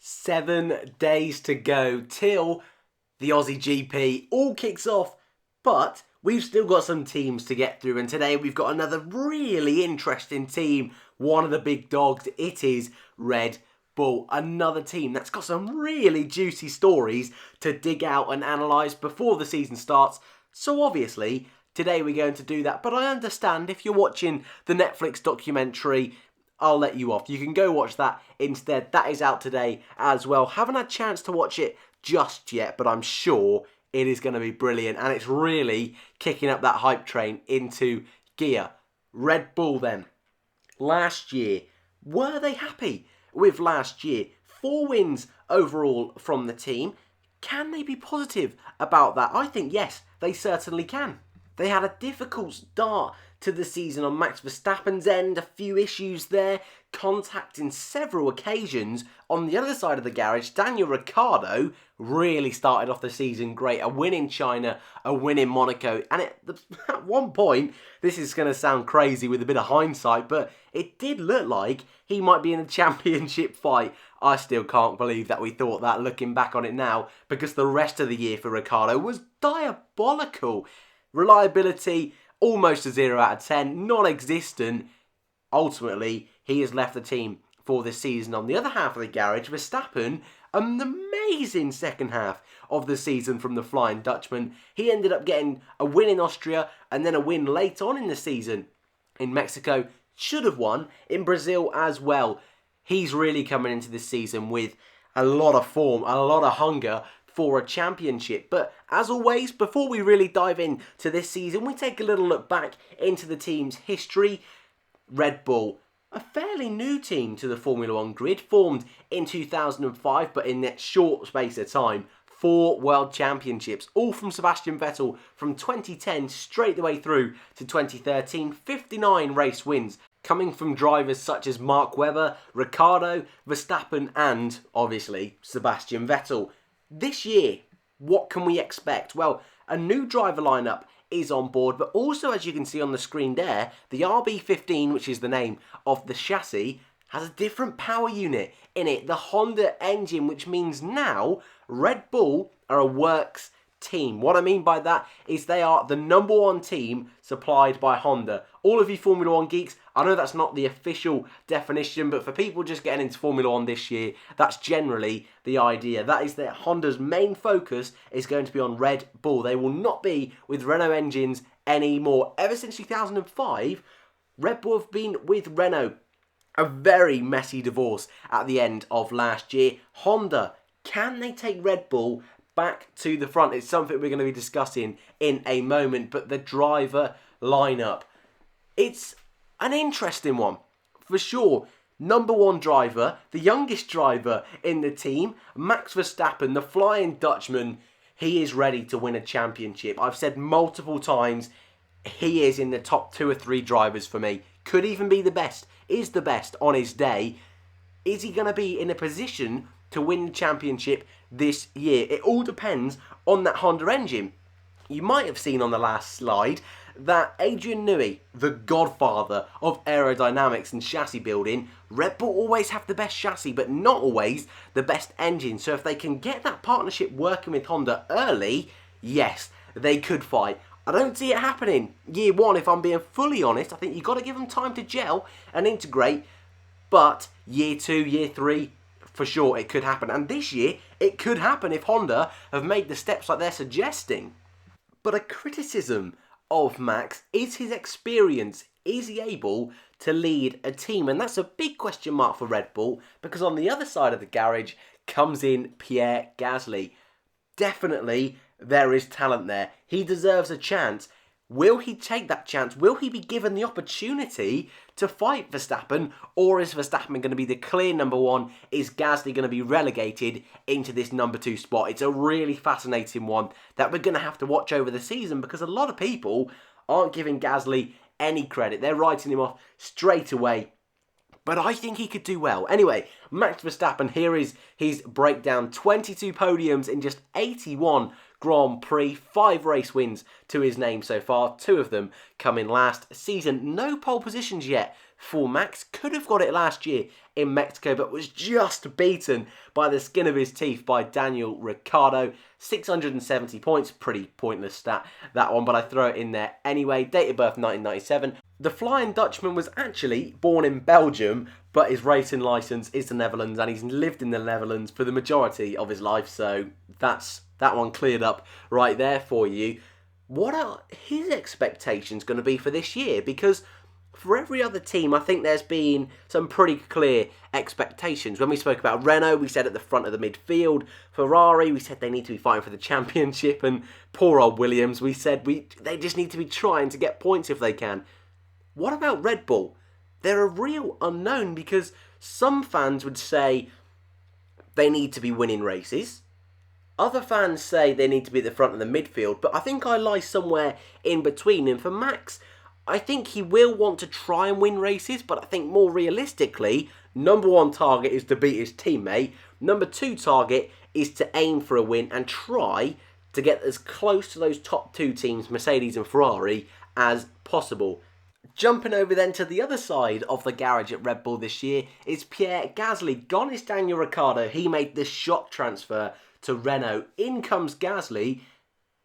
7 days to go till the Aussie GP all kicks off, but we've still got some teams to get through, and today we've got another really interesting team, one of the big dogs. It is Red Bull, another team that's got some really juicy stories to dig out and analyse before the season starts. So obviously, today we're going to do that, but I understand if you're watching the Netflix documentary, I'll let you off. You can go watch that instead. That is out today as well. Haven't had a chance to watch it just yet, but I'm sure it is going to be brilliant, and it's really kicking up that hype train into gear. Red Bull then. Last year, were they happy with last year? 4 wins overall from the team. Can they be positive about that? I think yes, they certainly can. They had a difficult start to the season on Max Verstappen's end, a few issues there, contacting several occasions. On the other side of the garage, Daniel Ricciardo really started off the season great. A win in China, a win in Monaco, and at one point, this is going to sound crazy with a bit of hindsight, but it did look like he might be in a championship fight. I still can't believe that we thought that looking back on it now, because the rest of the year for Ricciardo was diabolical. Reliability, almost a 0 out of 10, non-existent. Ultimately, he has left the team for this season. On the other half of the garage, Verstappen, an amazing second half of the season from the Flying Dutchman. He ended up getting a win in Austria and then a win late on in the season in Mexico. Should have won in Brazil as well. He's really coming into this season with a lot of form, a lot of hunger for a championship. But as always, before we really dive into this season, we take a little look back into the team's history. Red Bull, a fairly new team to the Formula 1 grid, formed in 2005, but in that short space of time, 4 world championships, all from Sebastian Vettel from 2010 straight the way through to 2013, 59 race wins, coming from drivers such as Mark Webber, Ricciardo, Verstappen, and obviously Sebastian Vettel. This year, what can we expect? Well, a new driver lineup is on board, but also, as you can see on the screen there, the RB15, which is the name of the chassis, has a different power unit in it, the Honda engine, which means now Red Bull are a works team. What I mean by that is they are the number 1 team supplied by Honda. All of you Formula 1 geeks, I know that's not the official definition, but for people just getting into Formula 1 this year, that's generally the idea. That is that Honda's main focus is going to be on Red Bull. They will not be with Renault engines anymore. Ever since 2005, Red Bull have been with Renault. A very messy divorce at the end of last year. Honda, can they take Red Bull back to the front? It's something we're going to be discussing in a moment, but the driver lineup, it's an interesting one for sure. Number 1 driver, the youngest driver in the team, Max Verstappen, the Flying Dutchman. He is ready to win a championship. I've said multiple times, he is in the top 2 or 3 drivers for me. Could even be the best, is the best on his day. Is he going to be in a position to win the championship this year? It all depends on that Honda engine. You might have seen on the last slide that Adrian Newey, the godfather of aerodynamics and chassis building, Red Bull always have the best chassis, but not always the best engine. So if they can get that partnership working with Honda early, yes, they could fight. I don't see it happening year 1, if I'm being fully honest. I think you've got to give them time to gel and integrate. But year 2, year 3, for sure it could happen. And this year, it could happen if Honda have made the steps like they're suggesting. But a criticism of Max is his experience. Is he able to lead a team? And that's a big question mark for Red Bull, because on the other side of the garage comes in Pierre Gasly. Definitely there is talent there. He deserves a chance. Will he take that chance? Will he be given the opportunity to fight Verstappen? Or is Verstappen going to be the clear number 1? Is Gasly going to be relegated into this number 2 spot? It's a really fascinating one that we're going to have to watch over the season, because a lot of people aren't giving Gasly any credit. They're writing him off straight away. But I think he could do well. Anyway, Max Verstappen, here is his breakdown. 22 podiums in just 81 Grand Prix, 5 race wins to his name so far, 2 of them coming last season. No pole positions yet for Max. Could have got it last year in Mexico, but was just beaten by the skin of his teeth by Daniel Ricciardo. 670 points, pretty pointless stat, that one, but I throw it in there anyway. Date of birth 1997. The Flying Dutchman was actually born in Belgium, but his racing licence is the Netherlands, and he's lived in the Netherlands for the majority of his life, so that's that one cleared up right there for you. What are his expectations going to be for this year? Because for every other team, I think there's been some pretty clear expectations. When we spoke about Renault, we said at the front of the midfield. Ferrari, we said they need to be fighting for the championship. And poor old Williams, we said they just need to be trying to get points if they can. What about Red Bull? They're a real unknown because some fans would say they need to be winning races. Other fans say they need to be at the front of the midfield, but I think I lie somewhere in between. And for Max, I think he will want to try and win races, but I think more realistically, number one target is to beat his teammate. Number two target is to aim for a win and try to get as close to those top two teams, Mercedes and Ferrari, as possible. Jumping over then to the other side of the garage at Red Bull this year is Pierre Gasly. Gone is Daniel Ricciardo. He made this shock transfer to Renault. In comes Gasly.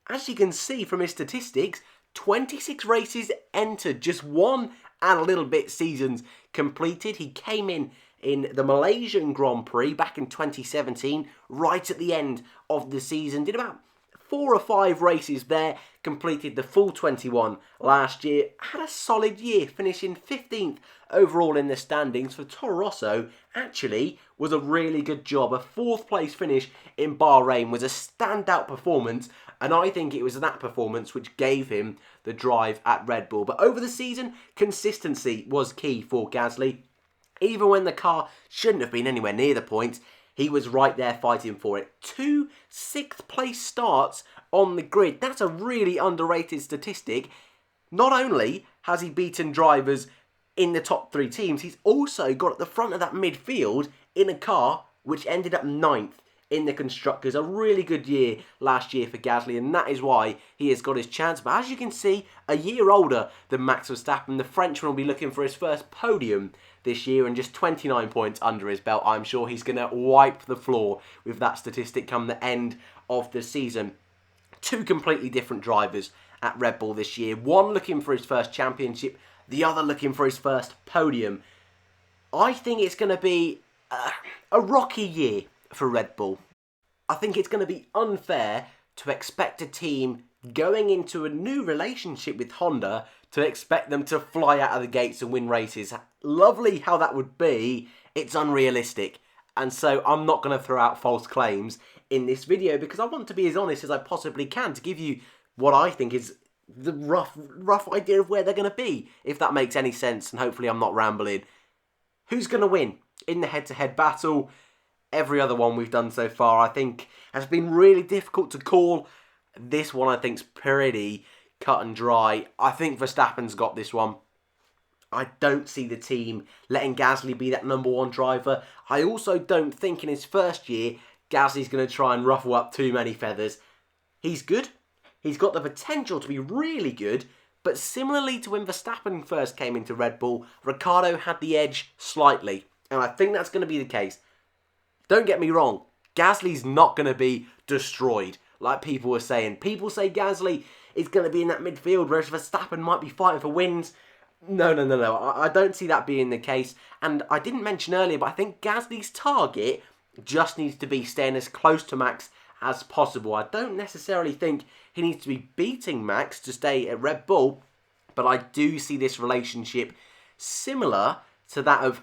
As you can see from his statistics, 26 races entered, just one and a little bit seasons completed. He came in the Malaysian Grand Prix back in 2017, right at the end of the season. Did about 4 or 5 races there, completed the full 21 last year. Had a solid year, finishing 15th overall in the standings. For Toro Rosso, actually was a really good job. A 4th place finish in Bahrain was a standout performance, and I think it was that performance which gave him the drive at Red Bull. But over the season, consistency was key for Gasly. Even when the car shouldn't have been anywhere near the points, he was right there fighting for it. 2 6th place starts on the grid. That's a really underrated statistic. Not only has he beaten drivers in the top 3 teams, he's also got at the front of that midfield in a car which ended up 9th in the Constructors. A really good year last year for Gasly, and that is why he has got his chance. But as you can see, a year older than Max Verstappen, the Frenchman will be looking for his first podium this year and just 29 points under his belt. I'm sure he's going to wipe the floor with that statistic come the end of the season. 2 completely different drivers at Red Bull this year. One looking for his first championship, the other looking for his first podium. I think it's going to be a rocky year for Red Bull. I think it's going to be unfair to expect a team going into a new relationship with Honda to expect them to fly out of the gates and win races. Lovely how that would be, it's unrealistic. And so I'm not going to throw out false claims in this video because I want to be as honest as I possibly can to give you what I think is the rough idea of where they're going to be, if that makes any sense, and hopefully I'm not rambling. Who's going to win in the head-to-head battle? Every other one we've done so far, I think, has been really difficult to call. This one, I think, is pretty cut and dry. I think Verstappen's got this one. I don't see the team letting Gasly be that number one driver. I also don't think in his first year, Gasly's going to try and ruffle up too many feathers. He's good. He's got the potential to be really good. But similarly to when Verstappen first came into Red Bull, Ricciardo had the edge slightly. And I think that's going to be the case. Don't get me wrong, Gasly's not going to be destroyed, like people were saying. People say Gasly is going to be in that midfield, whereas Verstappen might be fighting for wins. No. I don't see that being the case. And I didn't mention earlier, but I think Gasly's target just needs to be staying as close to Max as possible. I don't necessarily think he needs to be beating Max to stay at Red Bull, but I do see this relationship similar to that of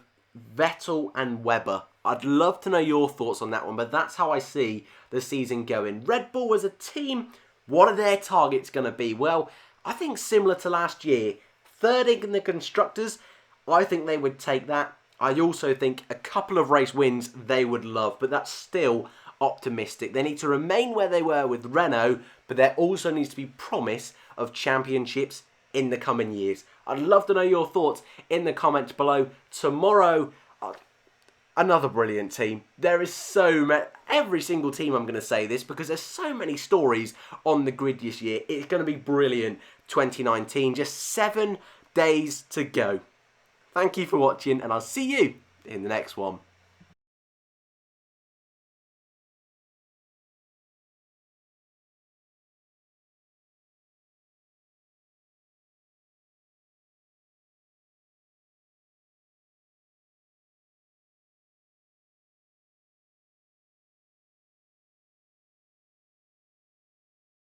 Vettel and Webber. I'd love to know your thoughts on that one, but that's how I see the season going. Red Bull as a team, what are their targets going to be? Well, I think similar to last year. 3rd in the Constructors, I think they would take that. I also think a couple of race wins they would love, but that's still optimistic. They need to remain where they were with Renault, but there also needs to be promise of championships in the coming years. I'd love to know your thoughts in the comments below. Tomorrow, another brilliant team. There is so many, every single team I'm going to say this because there's so many stories on the grid this year. It's going to be brilliant 2019. Just 7 days to go. Thank you for watching, and I'll see you in the next one.